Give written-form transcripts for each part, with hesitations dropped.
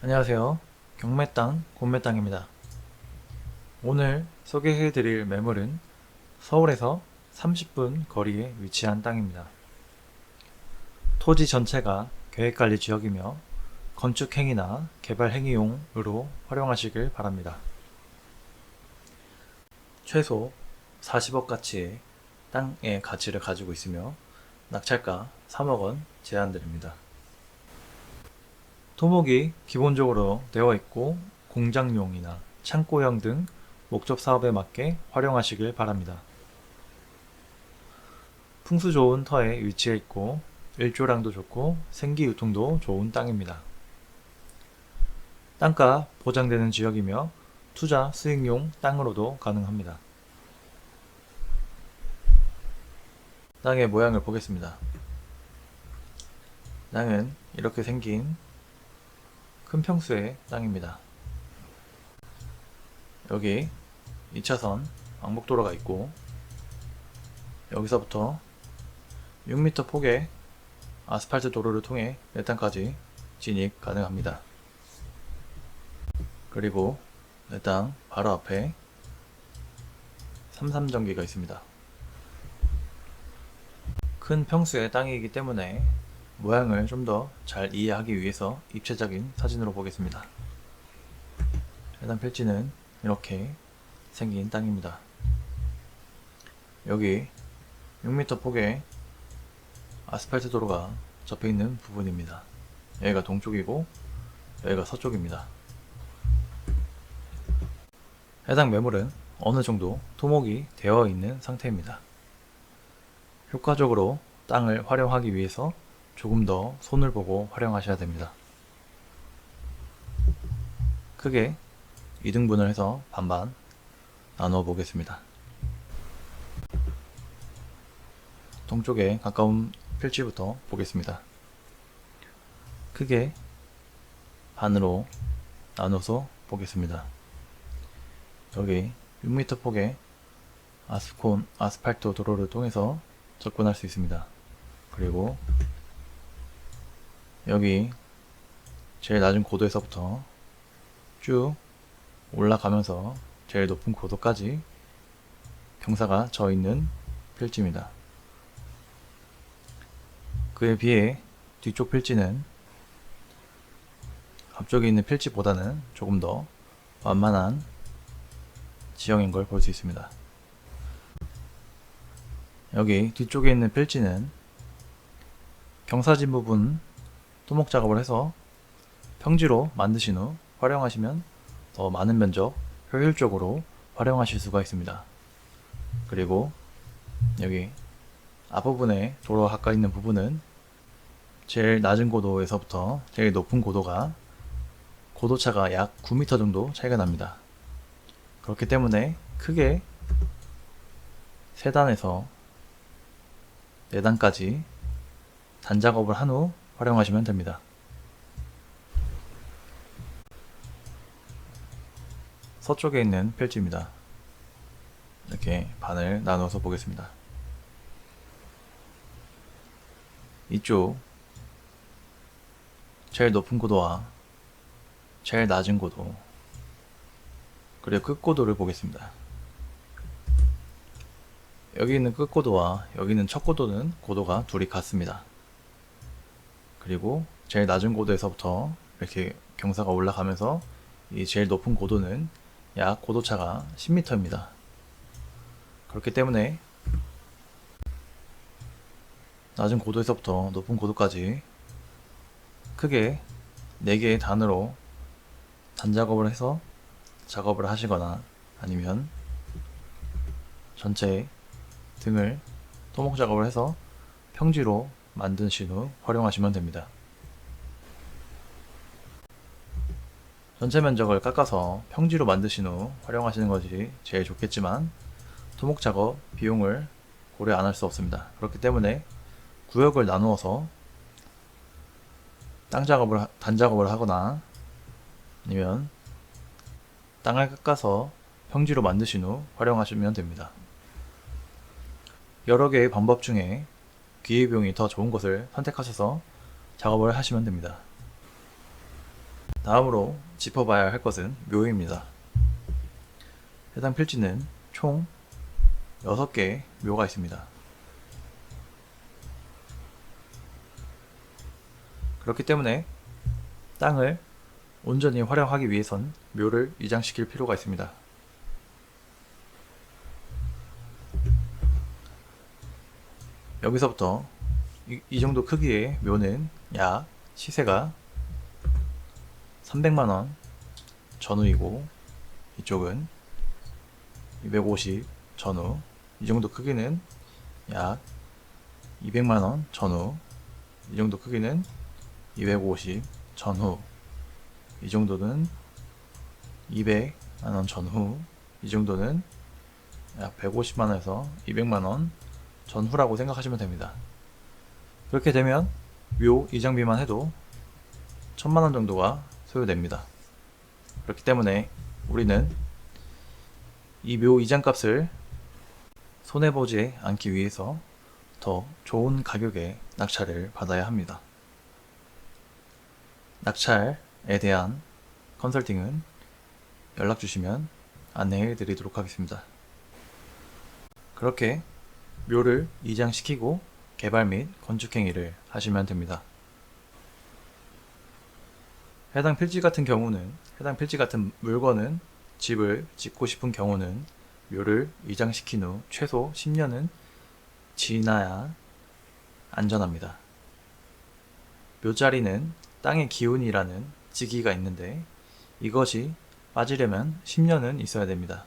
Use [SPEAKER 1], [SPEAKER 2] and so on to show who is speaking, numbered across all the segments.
[SPEAKER 1] 안녕하세요. 경매 땅, 공매 땅입니다. 오늘 소개해드릴 매물은 서울에서 30분 거리에 위치한 땅입니다. 토지 전체가 계획관리 지역이며 건축행위나 개발행위용으로 활용하시길 바랍니다. 최소 40억 가치의 땅의 가치를 가지고 있으며 낙찰가 3억 원 제한드립니다. 토목이 기본적으로 되어 있고 공장용이나 창고형 등 목적 사업에 맞게 활용하시길 바랍니다. 풍수 좋은 터에 위치해 있고 일조량도 좋고 생기 유통도 좋은 땅입니다. 땅가 보장되는 지역이며 투자 수익용 땅으로도 가능합니다. 땅의 모양을 보겠습니다. 땅은 이렇게 생긴 큰 평수의 땅입니다. 여기 2차선 왕복도로가 있고 여기서부터 6m 폭의 아스팔트 도로를 통해 내 땅까지 진입 가능합니다. 그리고 내 땅 바로 앞에 삼삼전기가 있습니다. 큰 평수의 땅이기 때문에 모양을 좀 더 잘 이해하기 위해서 입체적인 사진으로 보겠습니다. 해당 필지는 이렇게 생긴 땅입니다. 여기 6m 폭의 아스팔트 도로가 접해 있는 부분입니다. 여기가 동쪽이고 여기가 서쪽입니다. 해당 매물은 어느 정도 토목이 되어 있는 상태입니다. 효과적으로 땅을 활용하기 위해서 조금 더 손을 보고 활용하셔야 됩니다. 크게 2등분을 해서 반반 나누어 보겠습니다. 동쪽에 가까운 필지부터 보겠습니다. 크게 반으로 나눠서 보겠습니다. 여기 6m 폭의 아스팔트 도로를 통해서 접근할 수 있습니다. 그리고 여기 제일 낮은 고도에서부터 쭉 올라가면서 제일 높은 고도까지 경사가 져 있는 필지입니다. 그에 비해 뒤쪽 필지는 앞쪽에 있는 필지보다는 조금 더 완만한 지형인 걸 볼 수 있습니다. 여기 뒤쪽에 있는 필지는 경사진 부분 토목 작업을 해서 평지로 만드신 후 활용하시면 더 많은 면적 효율적으로 활용하실 수가 있습니다. 그리고 여기 앞부분에 도로가 가까이 있는 부분은 제일 낮은 고도에서부터 제일 높은 고도가 고도차가 약 9m 정도 차이가 납니다. 그렇기 때문에 크게 3단에서 4단까지 단작업을 한 후 활용하시면 됩니다. 서쪽에 있는 필지입니다. 이렇게 반을 나눠서 보겠습니다. 이쪽 제일 높은 고도와 제일 낮은 고도 그리고 끝고도를 보겠습니다. 여기 있는 끝고도와 여기 있는 첫고도는 고도가 둘이 같습니다. 그리고 제일 낮은 고도에서부터 이렇게 경사가 올라가면서 이 제일 높은 고도는 약 고도차가 10m입니다. 그렇기 때문에 낮은 고도에서부터 높은 고도까지 크게 4개의 단으로 단작업을 해서 작업을 하시거나 아니면 전체 등을 토목 작업을 해서 평지로 만드신 후 활용하시면 됩니다. 전체 면적을 깎아서 평지로 만드신 후 활용하시는 것이 제일 좋겠지만 토목 작업 비용을 고려 안 할 수 없습니다. 그렇기 때문에 구역을 나누어서 단작업을 하거나 아니면 땅을 깎아서 평지로 만드신 후 활용하시면 됩니다. 여러 개의 방법 중에 기회비용이 더 좋은 것을 선택하셔서 작업을 하시면 됩니다. 다음으로 짚어봐야 할 것은 묘입니다. 해당 필지는 총 6개의 묘가 있습니다. 그렇기 때문에 땅을 온전히 활용하기 위해선 묘를 이장시킬 필요가 있습니다. 여기서부터 이 정도 크기의 묘는 약 시세가 300만원 전후이고, 이쪽은 250 전후, 이 정도 크기는 약 200만원 전후, 이 정도 크기는 250 전후, 이 정도는 200만원 전후, 이 정도는 약 150만원에서 200만원 전후라고 생각하시면 됩니다. 그렇게 되면 묘 이장비만 해도 1000만원 정도가 소요됩니다. 그렇기 때문에 우리는 이 묘 이장값을 손해보지 않기 위해서 더 좋은 가격의 낙찰을 받아야 합니다. 낙찰에 대한 컨설팅은 연락 주시면 안내해 드리도록 하겠습니다. 그렇게 묘를 이장시키고 개발 및 건축행위를 하시면 됩니다. 해당 필지 같은 물건은 집을 짓고 싶은 경우는 묘를 이장시킨 후 최소 10년은 지나야 안전합니다. 묘자리는 땅의 기운이라는 지기가 있는데 이것이 빠지려면 10년은 있어야 됩니다.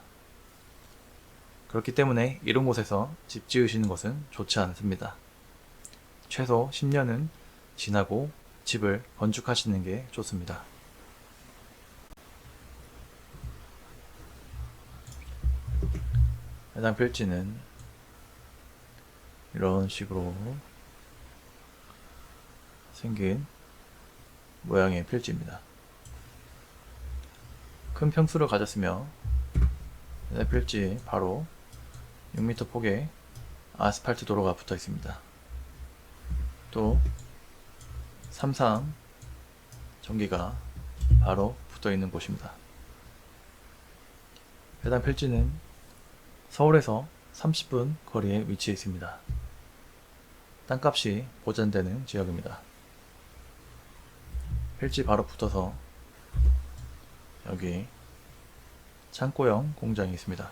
[SPEAKER 1] 그렇기 때문에 이런 곳에서 집 지으시는 것은 좋지 않습니다. 최소 10년은 지나고 집을 건축하시는 게 좋습니다. 해당 필지는 이런 식으로 생긴 모양의 필지입니다. 큰 평수를 가졌으며 해당 필지 바로 6m 폭의 아스팔트 도로가 붙어 있습니다. 또 3.3 전기가 바로 붙어 있는 곳입니다. 해당 필지는 서울에서 30분 거리에 위치해 있습니다. 땅값이 보전되는 지역입니다. 필지 바로 붙어서 여기 창고형 공장이 있습니다.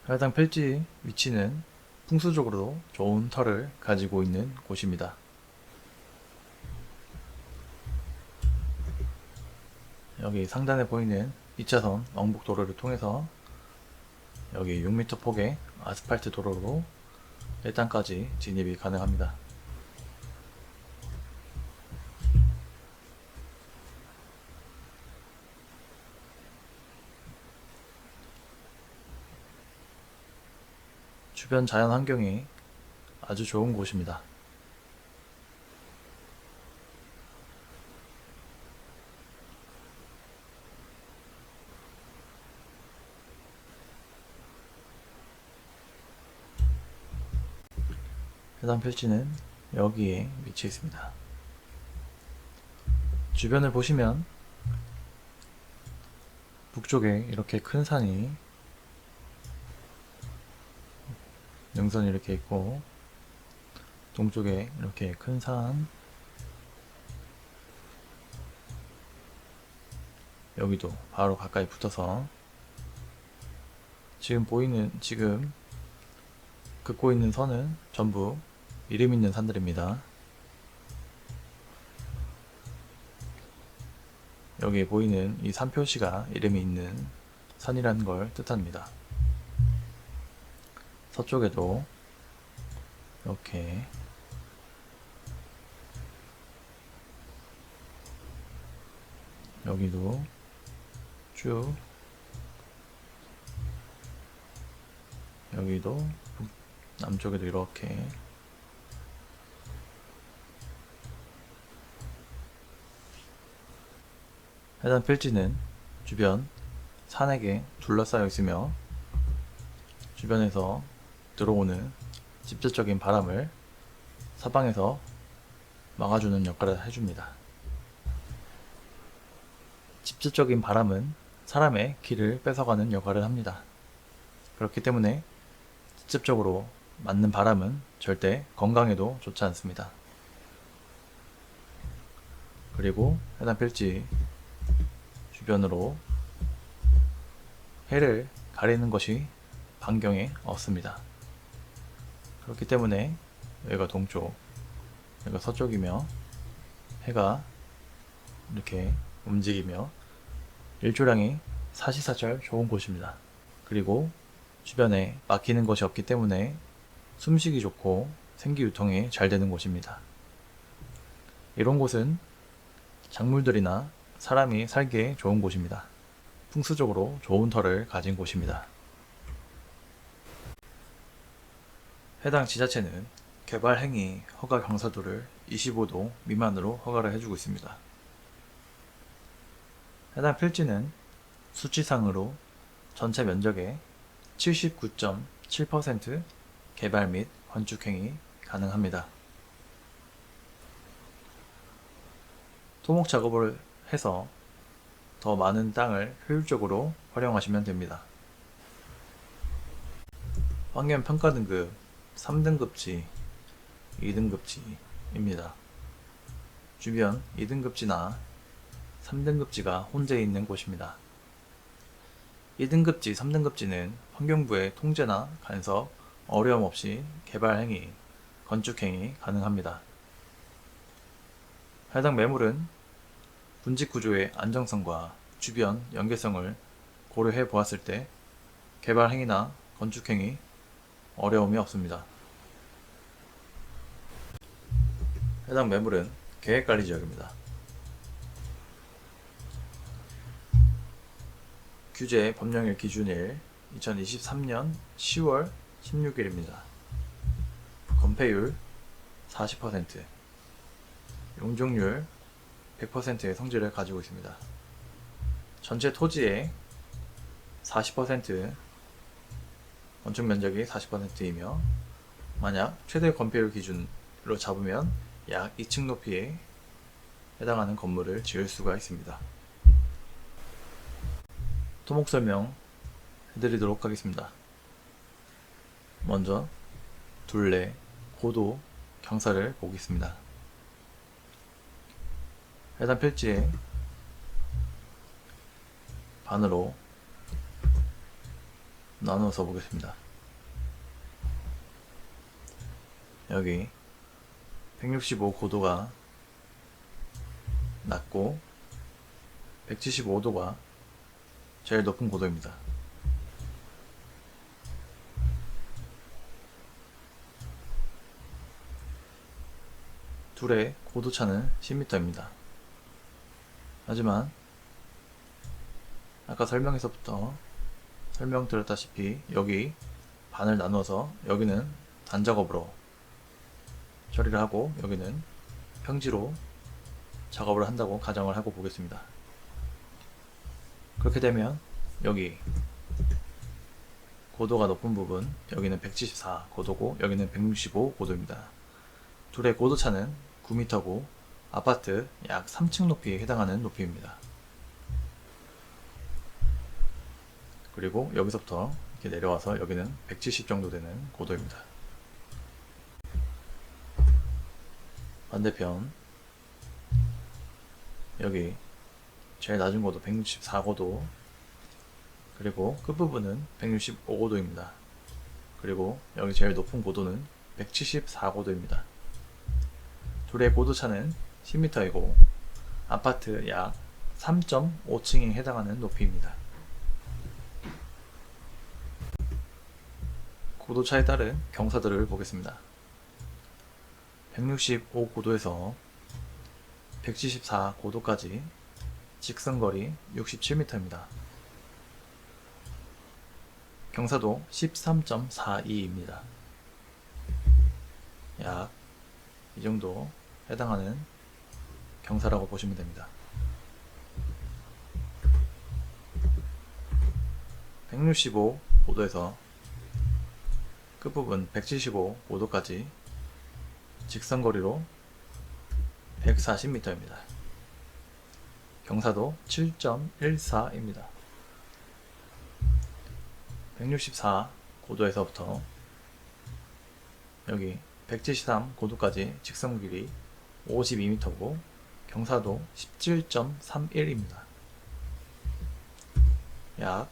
[SPEAKER 1] 해당 필지 위치는 풍수적으로도 좋은 터를 가지고 있는 곳입니다. 여기 상단에 보이는 2차선 왕복도로를 통해서 여기 6m 폭의 아스팔트 도로로 1단까지 진입이 가능합니다. 주변 자연 환경이 아주 좋은 곳입니다. 해당 필지는 여기에 위치해 있습니다. 주변을 보시면 북쪽에 이렇게 큰 산이 능선이 이렇게 있고, 동쪽에 이렇게 큰 산, 여기도 바로 가까이 붙어서 지금 긋고 있는 선은 전부 이름 있는 산들입니다. 여기 보이는 이 산 표시가 이름이 있는 산이라는 걸 뜻합니다. 서쪽에도 이렇게 여기도 쭉 여기도 남쪽에도 이렇게 해당 필지는 주변 산에게 둘러싸여 있으며 주변에서 들어오는 직접적인 바람을 사방에서 막아주는 역할을 해줍니다. 직접적인 바람은 사람의 기를 뺏어가는 역할을 합니다. 그렇기 때문에 직접적으로 맞는 바람은 절대 건강에도 좋지 않습니다. 그리고 해당 필지 주변으로 해를 가리는 것이 반경에 없습니다. 그렇기 때문에 여기가 동쪽, 여기가 서쪽이며 해가 이렇게 움직이며 일조량이 사시사철 좋은 곳입니다. 그리고 주변에 막히는 것이 없기 때문에 숨쉬기 좋고 생기 유통이 잘 되는 곳입니다. 이런 곳은 작물들이나 사람이 살기에 좋은 곳입니다. 풍수적으로 좋은 터를 가진 곳입니다. 해당 지자체는 개발 행위 허가 경사도를 25도 미만으로 허가를 해주고 있습니다. 해당 필지는 수치상으로 전체 면적의 79.7% 개발 및 건축행위 가능합니다. 토목 작업을 해서 더 많은 땅을 효율적으로 활용하시면 됩니다. 환경평가 등급 3등급지, 2등급지입니다. 주변 2등급지나 3등급지가 혼재 있는 곳입니다. 2등급지, 3등급지는 환경부의 통제나 간섭, 어려움 없이 개발 행위, 건축 행위 가능합니다. 해당 매물은 분직 구조의 안정성과 주변 연계성을 고려해 보았을 때 개발 행위나 건축 행위 어려움이 없습니다. 해당 매물은 계획관리 지역입니다. 규제 법령일 기준일 2023년 10월 16일입니다. 건폐율 40%, 용적률 100%의 성질을 가지고 있습니다. 전체 토지의 40%, 건축 면적이 40%이며 만약 최대 건폐율 기준으로 잡으면 약 2층 높이에 해당하는 건물을 지을 수가 있습니다. 토목 설명 해드리도록 하겠습니다. 먼저 둘레, 고도, 경사를 보겠습니다. 해당 필지에 반으로 나누어서 보겠습니다. 여기 165 고도가 낮고 175도가 제일 높은 고도입니다. 둘의 고도차는 10m입니다. 하지만 아까 설명에서부터 설명드렸다시피 여기 반을 나누어서 여기는 단작업으로 처리를 하고 여기는 평지로 작업을 한다고 가정을 하고 보겠습니다. 그렇게 되면 여기 고도가 높은 부분, 여기는 174 고도고 여기는 165 고도입니다. 둘의 고도차는 9m고 아파트 약 3층 높이에 해당하는 높이입니다. 그리고 여기서부터 이렇게 내려와서 여기는 170 정도 되는 고도입니다. 반대편 여기 제일 낮은 고도 164고도, 그리고 끝부분은 165고도입니다. 그리고 여기 제일 높은 고도는 174고도입니다. 둘의 고도차는 10m이고 아파트 약 3.5층에 해당하는 높이입니다. 고도차에 따른 경사들을 보겠습니다. 165고도에서 174고도까지 직선거리 67m입니다. 경사도 13.42입니다. 약 이 정도 해당하는 경사라고 보시면 됩니다. 165고도에서 끝부분 175도까지 직선거리로 140m입니다. 경사도 7.14입니다. 164고도에서부터 여기 173고도까지 직선길이 52m고 경사도 17.31입니다. 약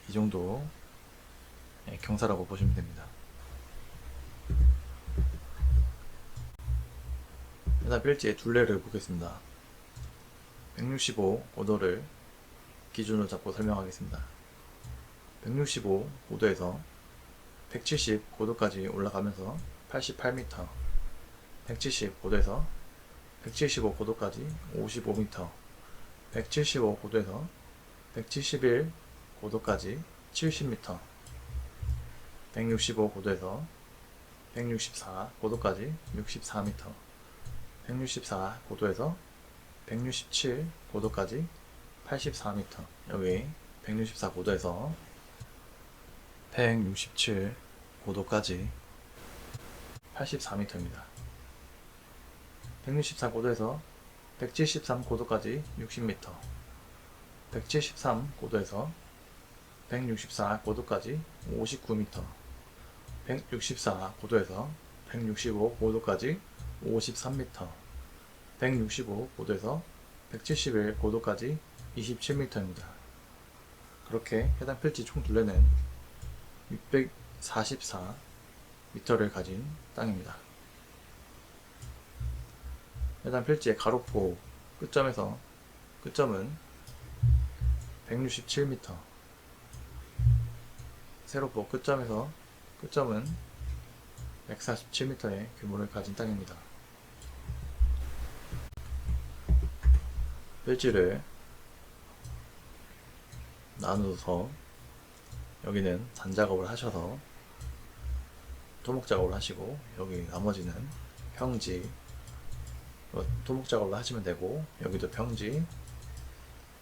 [SPEAKER 1] 이 정도 경사라고 보시면 됩니다. 해당 필지의 둘레를 보겠습니다. 165고도를 기준으로 잡고 설명하겠습니다. 165고도에서 170고도까지 올라가면서 88m, 170고도에서 175고도까지 55m, 175고도에서 171고도까지 70m, 165고도에서 164고도까지 64m, 164고도에서 167고도까지 84m. 여기 164고도에서 167고도까지 84m입니다. 164고도에서 173고도까지 60m, 173고도에서 164고도까지 59m, 164고도에서 165고도까지 53m, 165고도에서 171고도까지 27m입니다. 그렇게 해당 필지 총 둘레는 644m를 가진 땅입니다. 해당 필지의 가로포 끝점에서 끝점은 167m, 세로포 끝점에서 끝점은 147m의 규모를 가진 땅입니다. 필지를 나누어서 여기는 잔작업을 하셔서 토목작업을 하시고, 여기 나머지는 평지 토목작업을 하시면 되고, 여기도 평지,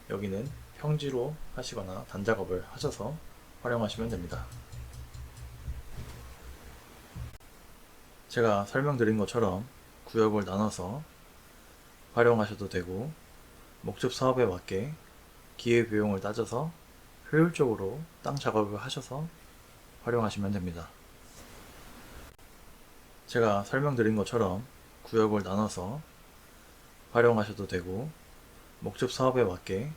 [SPEAKER 1] 여기는 평지로 하시거나 단작업을 하셔서 활용하시면 됩니다. 제가 설명드린 것처럼 구역을 나눠서 활용하셔도 되고, 목적 사업에 맞게 기회비용을 따져서 효율적으로 땅 작업을 하셔서 활용하시면 됩니다. 제가 설명드린 것처럼 구역을 나눠서 활용하셔도 되고, 목적 사업에 맞게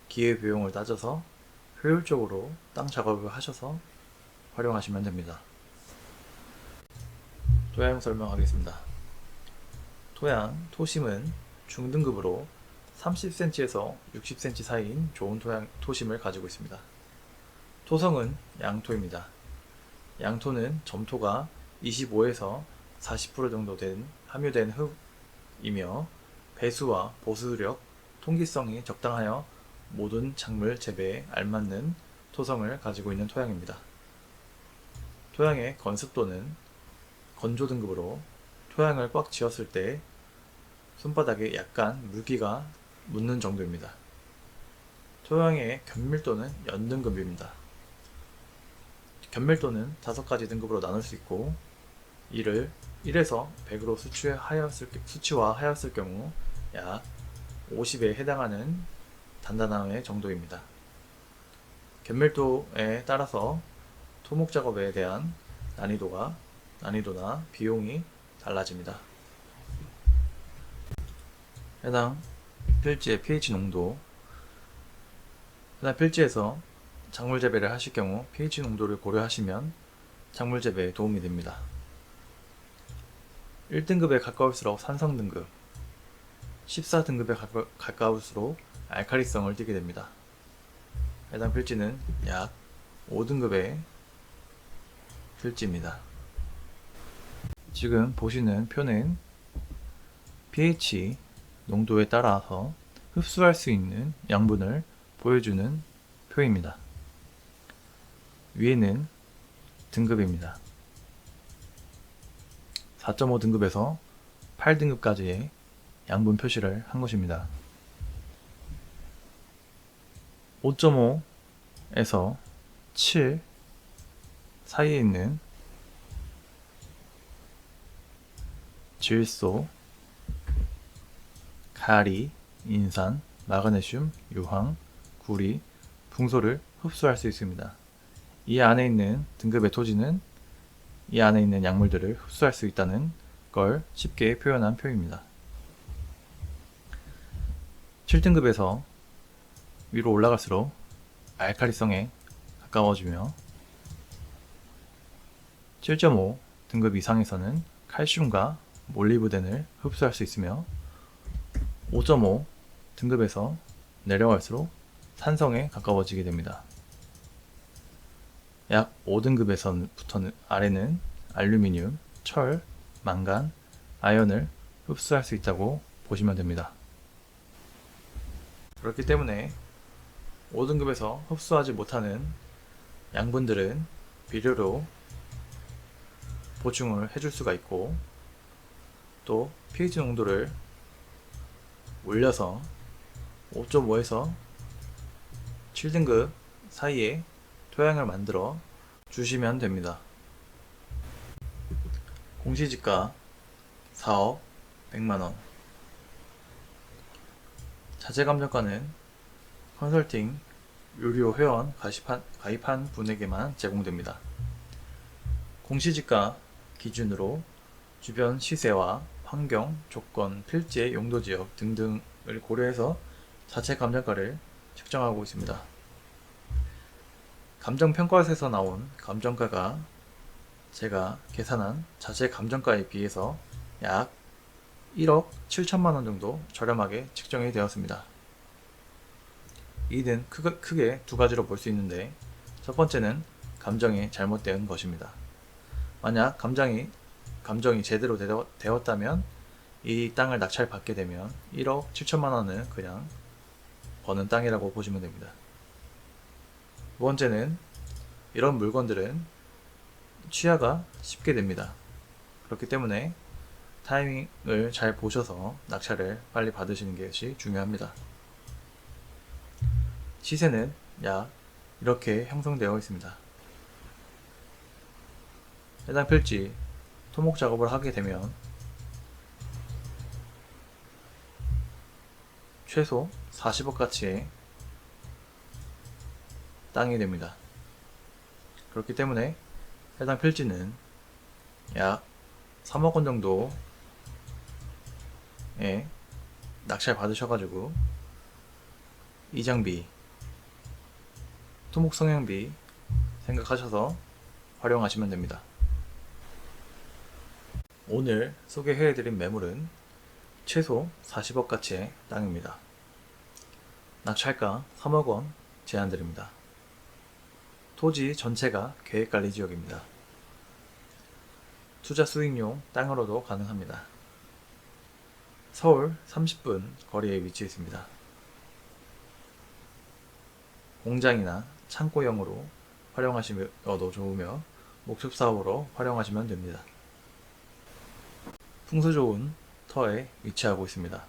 [SPEAKER 1] 기회비용을 따져서 효율적으로 땅 작업을 하셔서 활용하시면 됩니다. 토양 설명하겠습니다. 토양, 토심은 중등급으로 30cm에서 60cm 사이인 좋은 토심을 가지고 있습니다. 토성은 양토입니다. 양토는 점토가 25에서 40% 정도 함유된 흙이며 배수와 보수력, 통기성이 적당하여 모든 작물 재배에 알맞는 토성을 가지고 있는 토양입니다. 토양의 건습도는 건조 등급으로 토양을 꽉 쥐었을 때 손바닥에 약간 물기가 묻는 정도입니다. 토양의 견밀도는 연등급입니다. 견밀도는 5가지 등급으로 나눌 수 있고, 이를 1에서 100으로 수치화하였을 경우 약 50에 해당하는 단단함의 정도입니다. 견밀도에 따라서 토목 작업에 대한 난이도나 비용이 달라집니다. 해당 필지의 pH 농도, 해당 필지에서 작물 재배를 하실 경우 pH 농도를 고려하시면 작물 재배에 도움이 됩니다. 1등급에 가까울수록 산성 등급, 14등급에 가까울수록 알칼리성을 띠게 됩니다. 해당 필지는 약 5등급의 필지입니다. 지금 보시는 표는 pH 농도에 따라서 흡수할 수 있는 양분을 보여주는 표입니다. 위에는 등급입니다. 4.5등급에서 8등급까지의 양분 표시를 한 것입니다. 5.5에서 7, 사이에 있는 질소, 가리, 인산, 마그네슘, 유황, 구리, 붕소를 흡수할 수 있습니다. 이 안에 있는 등급의 토지는 이 안에 있는 약물들을 흡수할 수 있다는 걸 쉽게 표현한 표입니다. 7등급에서 위로 올라갈수록 알칼리성에 가까워지며 7.5 등급 이상에서는 칼슘과 몰리브덴을 흡수할 수 있으며 5.5 등급에서 내려갈수록 산성에 가까워지게 됩니다. 약 5등급에서부터는 아래는 알루미늄, 철, 망간, 아연을 흡수할 수 있다고 보시면 됩니다. 그렇기 때문에 5등급에서 흡수하지 못하는 양분들은 비료로 보충을 해줄 수가 있고, 또 pH 농도를 올려서 5.5에서 7등급 사이에 토양을 만들어 주시면 됩니다. 공시지가 4억 100만원, 자재감정가는 컨설팅 유료 회원 가입한 분에게만 제공됩니다. 공시지가 기준으로 주변 시세와 환경, 조건, 필지의 용도지역 등등을 고려해서 자체 감정가를 측정하고 있습니다. 감정평가에서 나온 감정가가 제가 계산한 자체 감정가에 비해서 약 1억 7천만원 정도 저렴하게 측정이 되었습니다. 이는 크게 두 가지로 볼 수 있는데, 첫 번째는 감정이 잘못된 것입니다. 만약 감정이 제대로 되었다면 이 땅을 낙찰받게 되면 1억 7천만원은 그냥 버는 땅이라고 보시면 됩니다. 두 번째는 이런 물건들은 취하가 쉽게 됩니다. 그렇기 때문에 타이밍을 잘 보셔서 낙찰을 빨리 받으시는 것이 중요합니다. 시세는 약 이렇게 형성되어 있습니다. 해당 필지 토목 작업을 하게 되면 최소 40억 가치의 땅이 됩니다. 그렇기 때문에 해당 필지는 약 3억 원 정도의 낙찰 받으셔가지고 이장비, 토목 성형비 생각하셔서 활용하시면 됩니다. 오늘 소개해드린 매물은 최소 40억 가치의 땅입니다. 낙찰가 3억 원 제한드립니다. 토지 전체가 계획관리지역입니다. 투자 수익용 땅으로도 가능합니다. 서울 30분 거리에 위치해 있습니다. 공장이나 창고용으로 활용하시며도 좋으며 목축사업으로 활용하시면 됩니다. 풍수 좋은 터에 위치하고 있습니다.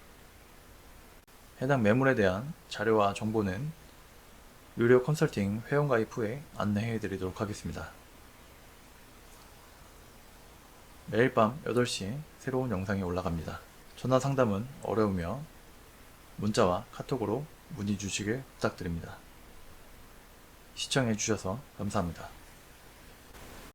[SPEAKER 1] 해당 매물에 대한 자료와 정보는 유료 컨설팅 회원가입 후에 안내해 드리도록 하겠습니다. 매일 밤 8시에 새로운 영상이 올라갑니다. 전화 상담은 어려우며 문자와 카톡으로 문의 주시길 부탁드립니다. 시청해 주셔서 감사합니다.